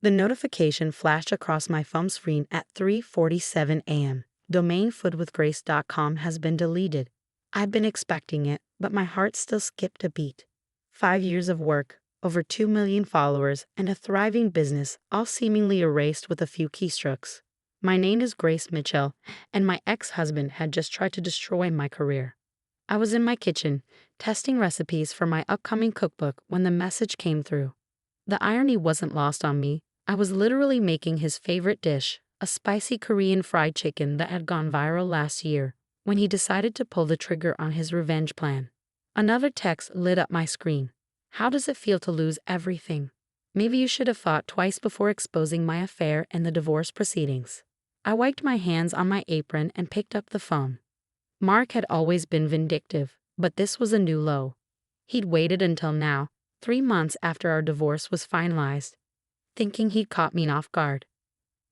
The notification flashed across my phone screen at 3:47 a.m. Domain foodwithgrace.com has been deleted. I'd been expecting it, but my heart still skipped a beat. 5 years of work, over 2 million followers, and a thriving business, all seemingly erased with a few keystrokes. My name is Grace Mitchell, and my ex-husband had just tried to destroy my career. I was in my kitchen, testing recipes for my upcoming cookbook when the message came through. The irony wasn't lost on me. I was literally making his favorite dish, a spicy Korean fried chicken that had gone viral last year, when he decided to pull the trigger on his revenge plan. Another text lit up my screen. How does it feel to lose everything? Maybe you should have thought twice before exposing my affair and the divorce proceedings. I wiped my hands on my apron and picked up the phone. Mark had always been vindictive, but this was a new low. He'd waited until now, 3 months after our divorce was finalized, thinking he'd caught me off guard.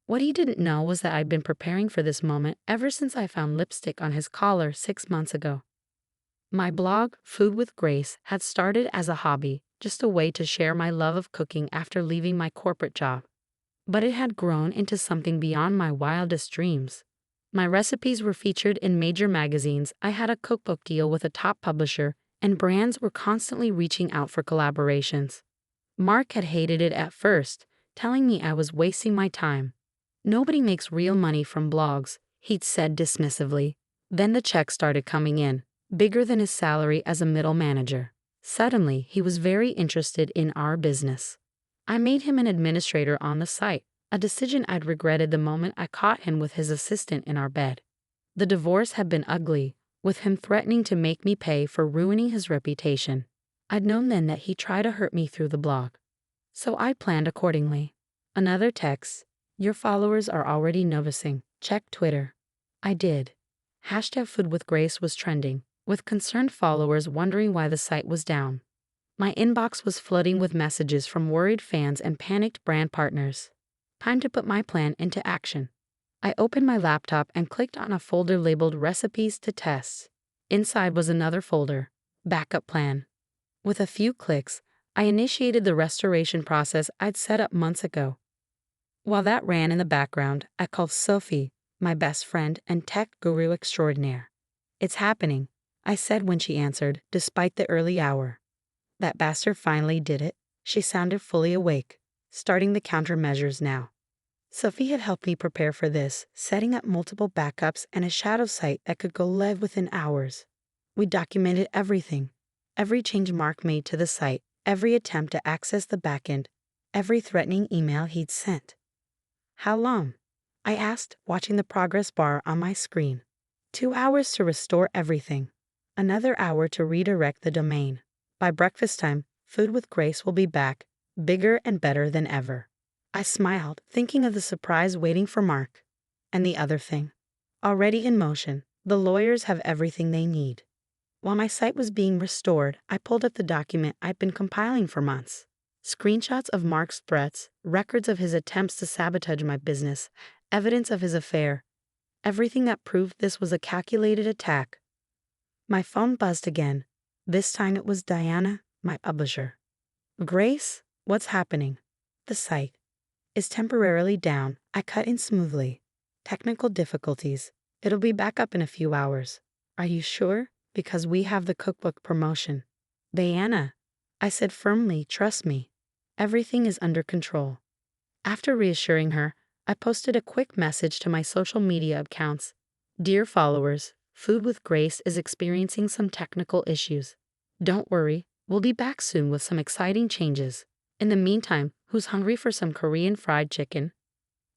What he didn't know was that I'd been preparing for this moment ever since I found lipstick on his collar 6 months ago. My blog, Food with Grace, had started as a hobby, just a way to share my love of cooking after leaving my corporate job. But it had grown into something beyond my wildest dreams. My recipes were featured in major magazines, I had a cookbook deal with a top publisher, and brands were constantly reaching out for collaborations. Mark had hated it at first, telling me I was wasting my time. Nobody makes real money from blogs, he'd said dismissively. Then the checks started coming in, bigger than his salary as a middle manager. Suddenly, he was very interested in our business. I made him an administrator on the site, a decision I'd regretted the moment I caught him with his assistant in our bed. The divorce had been ugly, with him threatening to make me pay for ruining his reputation. I'd known then that he'd try to hurt me through the blog. So I planned accordingly. Another text. Your followers are already noticing. Check Twitter. I did. #FoodWithGrace was trending, with concerned followers wondering why the site was down. My inbox was flooding with messages from worried fans and panicked brand partners. Time to put my plan into action. I opened my laptop and clicked on a folder labeled Recipes to Test. Inside was another folder, Backup Plan. With a few clicks, I initiated the restoration process I'd set up months ago. While that ran in the background, I called Sophie, my best friend and tech guru extraordinaire. It's happening, I said when she answered, despite the early hour. That bastard finally did it. She sounded fully awake, starting the countermeasures now. Sophie had helped me prepare for this, setting up multiple backups and a shadow site that could go live within hours. We documented everything. Every change Mark made to the site, every attempt to access the backend, every threatening email he'd sent. How long? I asked, watching the progress bar on my screen. 2 hours to restore everything. Another hour to redirect the domain. By breakfast time, Food with Grace will be back, bigger and better than ever. I smiled, thinking of the surprise waiting for Mark. And the other thing. Already in motion, the lawyers have everything they need. While my site was being restored, I pulled up the document I'd been compiling for months. Screenshots of Mark's threats, records of his attempts to sabotage my business, evidence of his affair. Everything that proved this was a calculated attack. My phone buzzed again. This time it was Diana, my publisher. Grace, what's happening? The site is temporarily down. I cut in smoothly. Technical difficulties. It'll be back up in a few hours. Are you sure? Because we have the cookbook promotion. Diana, I said firmly, trust me. Everything is under control. After reassuring her, I posted a quick message to my social media accounts. Dear followers, Food with Grace is experiencing some technical issues. Don't worry, we'll be back soon with some exciting changes. In the meantime, who's hungry for some Korean fried chicken?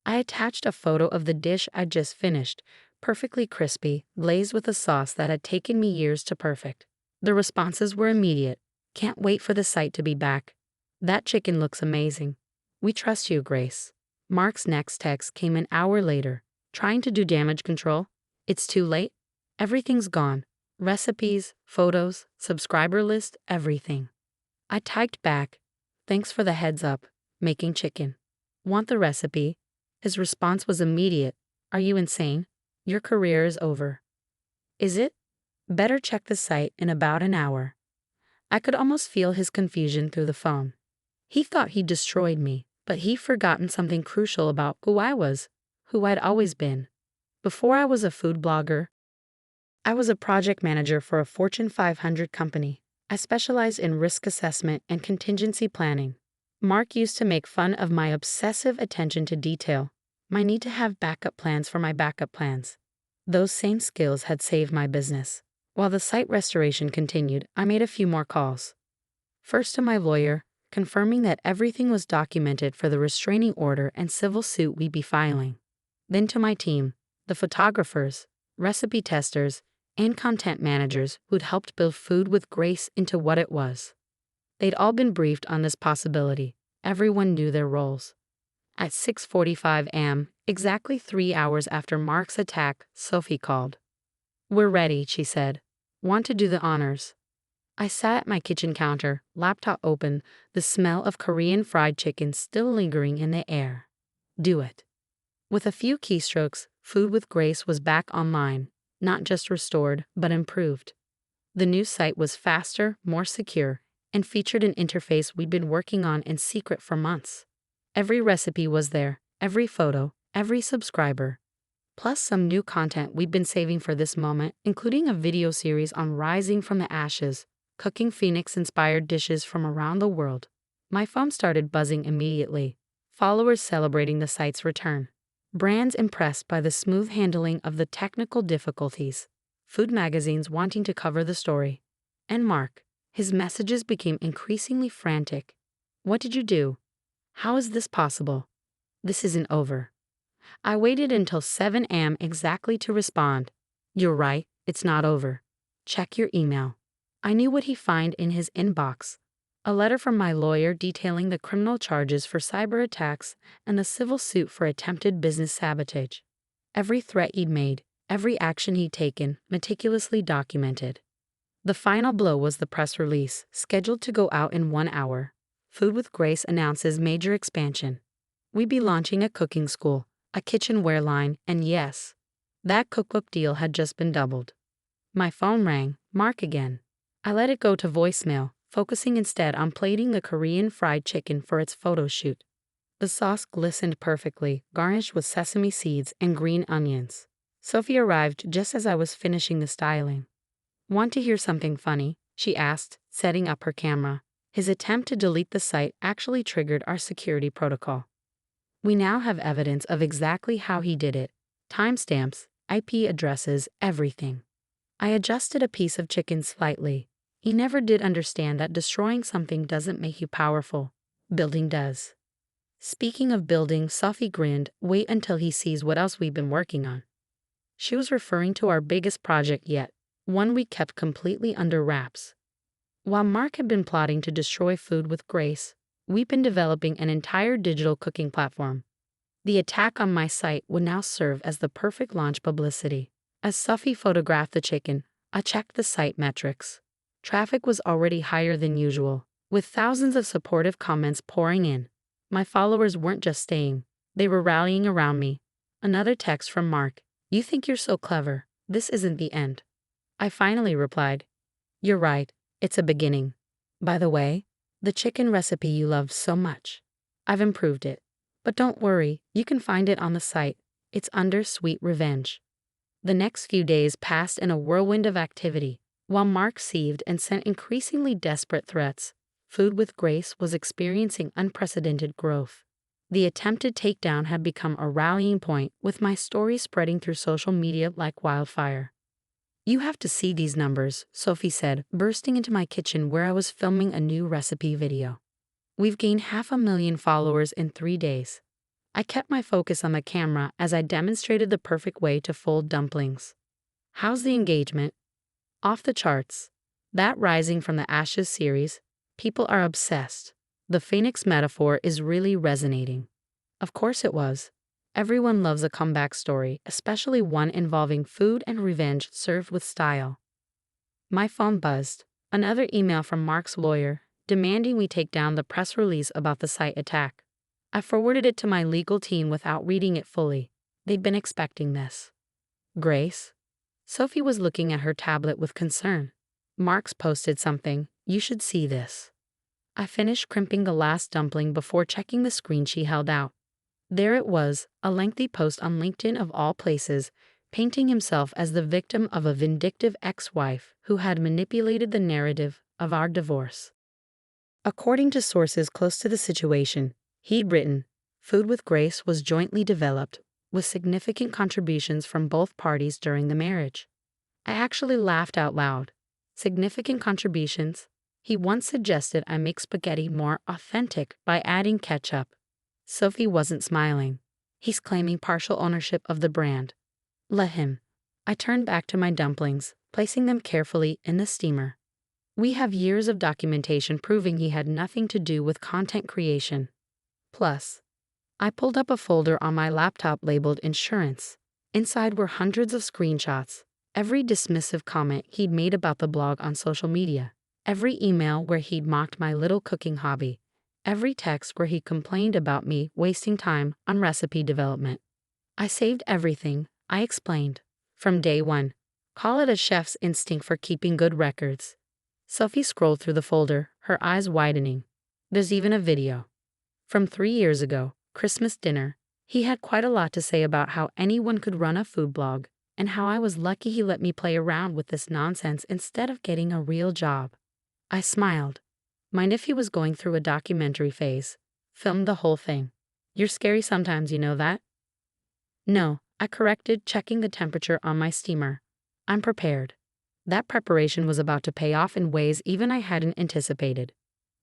I attached a photo of the dish I'd just finished, perfectly crispy, glazed with a sauce that had taken me years to perfect. The responses were immediate. Can't wait for the site to be back. That chicken looks amazing. We trust you, Grace. Mark's next text came an hour later. Trying to do damage control? It's too late? Everything's gone. Recipes, photos, subscriber list, everything. I typed back, thanks for the heads up, making chicken. Want the recipe? His response was immediate. Are you insane? Your career is over. Is it? Better check the site in about an hour. I could almost feel his confusion through the phone. He thought he'd destroyed me, But he'd forgotten something crucial about who I was, who I'd always been. Before I was a food blogger, I was a project manager for a Fortune 500 company. I specialized in risk assessment and contingency planning. Mark used to make fun of my obsessive attention to detail, my need to have backup plans for my backup plans. Those same skills had saved my business. While the site restoration continued, I made a few more calls. First to my lawyer, confirming that everything was documented for the restraining order and civil suit we'd be filing. Then to my team, the photographers, recipe testers, and content managers who'd helped build Food with Grace into what it was. They'd all been briefed on this possibility. Everyone knew their roles. At 6:45 a.m., exactly 3 hours after Mark's attack, Sophie called. "We're ready," she said. "Want to do the honors?" I sat at my kitchen counter, laptop open, the smell of Korean fried chicken still lingering in the air. Do it. With a few keystrokes, Food with Grace was back online, not just restored, but improved. The new site was faster, more secure, and featured an interface we'd been working on in secret for months. Every recipe was there, every photo, every subscriber. Plus some new content we'd been saving for this moment, including a video series on rising from the ashes, cooking Phoenix-inspired dishes from around the world. My phone started buzzing immediately. Followers celebrating the site's return. Brands impressed by the smooth handling of the technical difficulties. Food magazines wanting to cover the story. And Mark, his messages became increasingly frantic. "What did you do? How is this possible? This isn't over." I waited until 7 a.m. exactly to respond. "You're right, it's not over. Check your email." I knew what he'd find in his inbox. A letter from my lawyer detailing the criminal charges for cyber attacks and the civil suit for attempted business sabotage. Every threat he'd made, every action he'd taken, meticulously documented. The final blow was the press release, scheduled to go out in 1 hour. Food with Grace announces major expansion. We'd be launching a cooking school, a kitchenware line, and yes, that cookbook deal had just been doubled. My phone rang, Mark again. I let it go to voicemail, focusing instead on plating the Korean fried chicken for its photo shoot. The sauce glistened perfectly, garnished with sesame seeds and green onions. Sophie arrived just as I was finishing the styling. "Want to hear something funny?" she asked, setting up her camera. His attempt to delete the site actually triggered our security protocol. We now have evidence of exactly how he did it. Timestamps, IP addresses, everything. I adjusted a piece of chicken slightly. He never did understand that destroying something doesn't make you powerful. Building does. Speaking of building, Sophie grinned. "Wait until he sees what else we've been working on." She was referring to our biggest project yet, one we kept completely under wraps. While Mark had been plotting to destroy Food with Grace, we've been developing an entire digital cooking platform. The attack on my site would now serve as the perfect launch publicity. As Sophie photographed the chicken, I checked the site metrics. Traffic was already higher than usual, with thousands of supportive comments pouring in. My followers weren't just staying, they were rallying around me. Another text from Mark. "You think you're so clever. This isn't the end." I finally replied, "You're right, it's a beginning. By the way, the chicken recipe you loved so much, I've improved it. But don't worry, you can find it on the site. It's under Sweet Revenge." The next few days passed in a whirlwind of activity. While Mark seethed and sent increasingly desperate threats, Food with Grace was experiencing unprecedented growth. The attempted takedown had become a rallying point, with my story spreading through social media like wildfire. "You have to see these numbers," Sophie said, bursting into my kitchen where I was filming a new recipe video. "We've gained 500,000 followers in 3 days." I kept my focus on the camera as I demonstrated the perfect way to fold dumplings. "How's the engagement?" "Off the charts. That Rising from the Ashes series, people are obsessed. The Phoenix metaphor is really resonating." Of course it was. Everyone loves a comeback story, especially one involving food and revenge served with style. My phone buzzed. Another email from Mark's lawyer, demanding we take down the press release about the site attack. I forwarded it to my legal team without reading it fully. They'd been expecting this. "Grace?" Sophie was looking at her tablet with concern. "Mark's posted something. You should see this." I finished crimping the last dumpling before checking the screen she held out. There it was, a lengthy post on LinkedIn of all places, painting himself as the victim of a vindictive ex-wife who had manipulated the narrative of our divorce. According to sources close to the situation, he'd written, Food with Grace was jointly developed, with significant contributions from both parties during the marriage. I actually laughed out loud. Significant contributions? He once suggested I make spaghetti more authentic by adding ketchup. Sophie wasn't smiling. He's claiming partial ownership of the brand. Let him. I turned back to my dumplings, placing them carefully in the steamer. We have years of documentation proving he had nothing to do with content creation. Plus, I pulled up a folder on my laptop labeled Insurance. Inside were hundreds of screenshots, every dismissive comment he'd made about the blog on social media, every email where he'd mocked my little cooking hobby, every text where he complained about me wasting time on recipe development. I saved everything, I explained. From day one. Call it a chef's instinct for keeping good records. Sophie scrolled through the folder, her eyes widening. There's even a video. From 3 years ago, Christmas dinner. He had quite a lot to say about how anyone could run a food blog, and how I was lucky he let me play around with this nonsense instead of getting a real job. I smiled. Mind if he was going through a documentary phase? Filmed the whole thing. You're scary sometimes, you know that? No, I corrected, checking the temperature on my steamer. I'm prepared. That preparation was about to pay off in ways even I hadn't anticipated.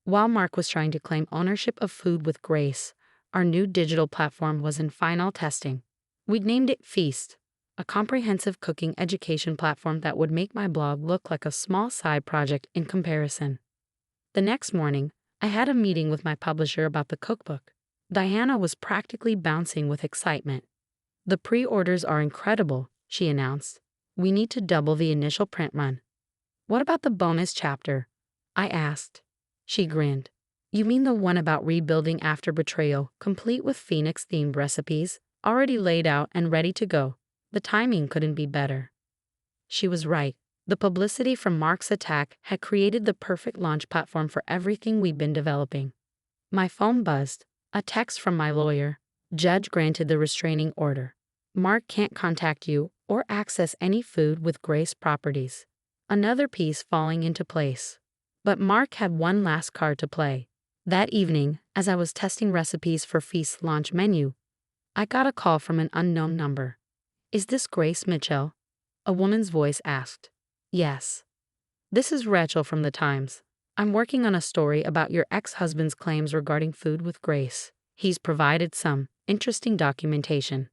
While Mark was trying to claim ownership of Food with Grace, our new digital platform was in final testing. We'd named it Feast, a comprehensive cooking education platform that would make my blog look like a small side project in comparison. The next morning, I had a meeting with my publisher about the cookbook. Diana was practically bouncing with excitement. The pre-orders are incredible, she announced. We need to double the initial print run. What about the bonus chapter? I asked. She grinned. You mean the one about rebuilding after betrayal, complete with Phoenix-themed recipes, already laid out and ready to go? The timing couldn't be better. She was right. The publicity from Mark's attack had created the perfect launch platform for everything we'd been developing. My phone buzzed. A text from my lawyer. Judge granted the restraining order. Mark can't contact you or access any Food with Grace properties. Another piece falling into place. But Mark had one last card to play. That evening, as I was testing recipes for Feast's launch menu, I got a call from an unknown number. Is this Grace Mitchell? A woman's voice asked. Yes. This is Rachel from the Times. I'm working on a story about your ex-husband's claims regarding Food with Grace. He's provided some interesting documentation.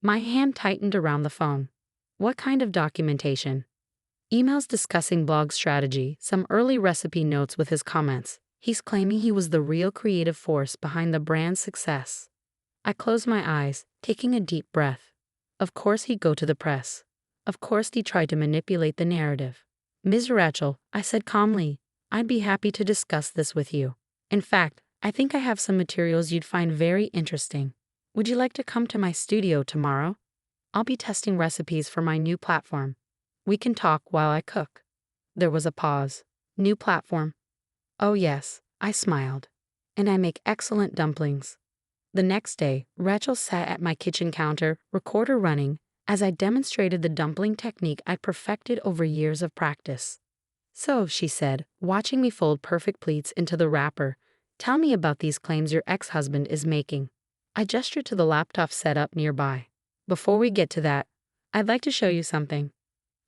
My hand tightened around the phone. What kind of documentation? Emails discussing blog strategy, some early recipe notes with his comments. He's claiming he was the real creative force behind the brand's success. I closed my eyes, taking a deep breath. Of course he'd go to the press. Of course he tried to manipulate the narrative. Ms. Rachel, I said calmly, I'd be happy to discuss this with you. In fact, I think I have some materials you'd find very interesting. Would you like to come to my studio tomorrow? I'll be testing recipes for my new platform. We can talk while I cook. There was a pause. New platform. Oh yes, I smiled. And I make excellent dumplings. The next day, Rachel sat at my kitchen counter, recorder running, as I demonstrated the dumpling technique I'd perfected over years of practice. So, she said, watching me fold perfect pleats into the wrapper, tell me about these claims your ex-husband is making. I gestured to the laptop set up nearby. Before we get to that, I'd like to show you something.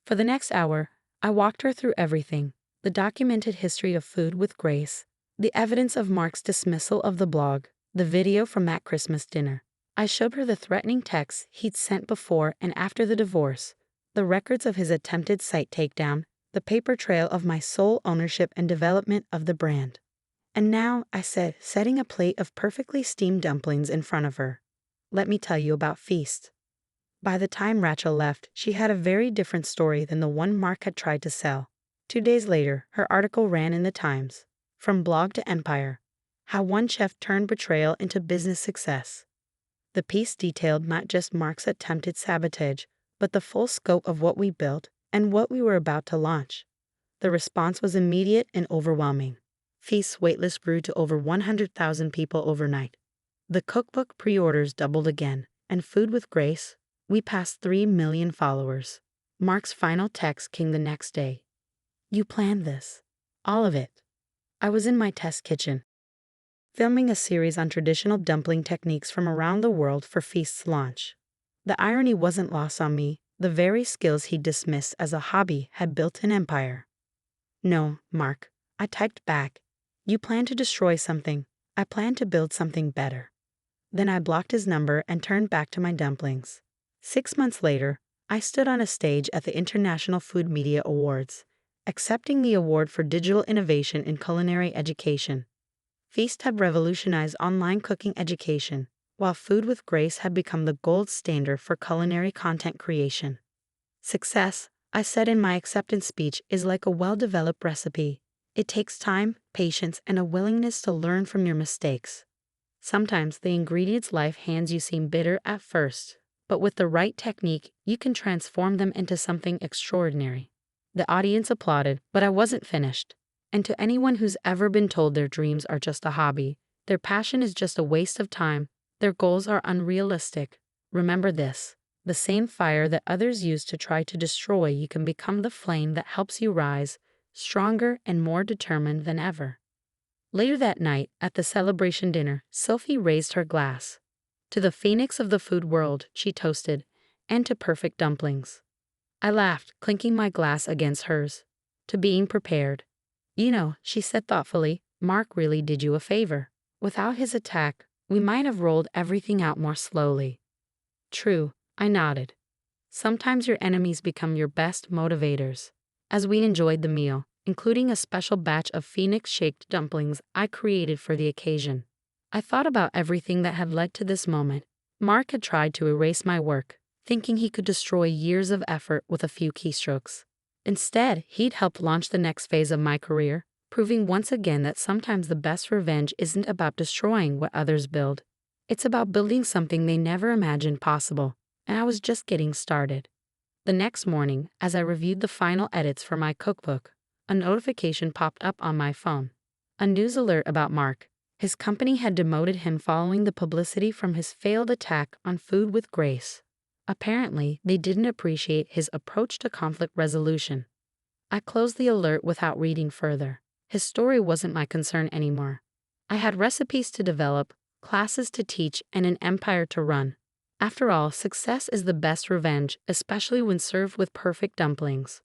For the next hour, I walked her through everything. The documented history of Food with Grace, the evidence of Mark's dismissal of the blog, the video from that Christmas dinner. I showed her the threatening texts he'd sent before and after the divorce, the records of his attempted site takedown, the paper trail of my sole ownership and development of the brand. And now, I said, setting a plate of perfectly steamed dumplings in front of her. Let me tell you about Feast. By the time Rachel left, she had a very different story than the one Mark had tried to sell. 2 days later, her article ran in the Times. From blog to empire. How one chef turned betrayal into business success. The piece detailed not just Mark's attempted sabotage, but the full scope of what we built and what we were about to launch. The response was immediate and overwhelming. Feast's waitlist grew to over 100,000 people overnight. The cookbook pre-orders doubled again, and Food with Grace, we passed 3 million followers. Mark's final text came the next day. You planned this. All of it. I was in my test kitchen, filming a series on traditional dumpling techniques from around the world for Feast's launch. The irony wasn't lost on me. The very skills he dismissed as a hobby had built an empire. No, Mark, I typed back. You plan to destroy something. I plan to build something better. Then I blocked his number and turned back to my dumplings. 6 months later, I stood on a stage at the International Food Media Awards, accepting the award for digital innovation in culinary education. Feast had revolutionized online cooking education, while Food with Grace had become the gold standard for culinary content creation. Success, I said in my acceptance speech, is like a well-developed recipe. It takes time, patience, and a willingness to learn from your mistakes. Sometimes the ingredients life hands you seem bitter at first, but with the right technique, you can transform them into something extraordinary. The audience applauded, but I wasn't finished. And to anyone who's ever been told their dreams are just a hobby, their passion is just a waste of time, their goals are unrealistic, remember this: the same fire that others use to try to destroy you can become the flame that helps you rise, stronger and more determined than ever. Later that night, at the celebration dinner, Sophie raised her glass. To the phoenix of the food world, she toasted, and to perfect dumplings. I laughed, clinking my glass against hers. To being prepared. You know, she said thoughtfully, Mark really did you a favor. Without his attack, we might have rolled everything out more slowly. True, I nodded. Sometimes your enemies become your best motivators. As we enjoyed the meal, including a special batch of phoenix-shaped dumplings I created for the occasion, I thought about everything that had led to this moment. Mark had tried to erase my work, thinking he could destroy years of effort with a few keystrokes. Instead, he'd helped launch the next phase of my career, proving once again that sometimes the best revenge isn't about destroying what others build. It's about building something they never imagined possible, and I was just getting started. The next morning, as I reviewed the final edits for my cookbook, a notification popped up on my phone. A news alert about Mark. His company had demoted him following the publicity from his failed attack on Food with Grace. Apparently, they didn't appreciate his approach to conflict resolution. I closed the alert without reading further. His story wasn't my concern anymore. I had recipes to develop, classes to teach, and an empire to run. After all, success is the best revenge, especially when served with perfect dumplings.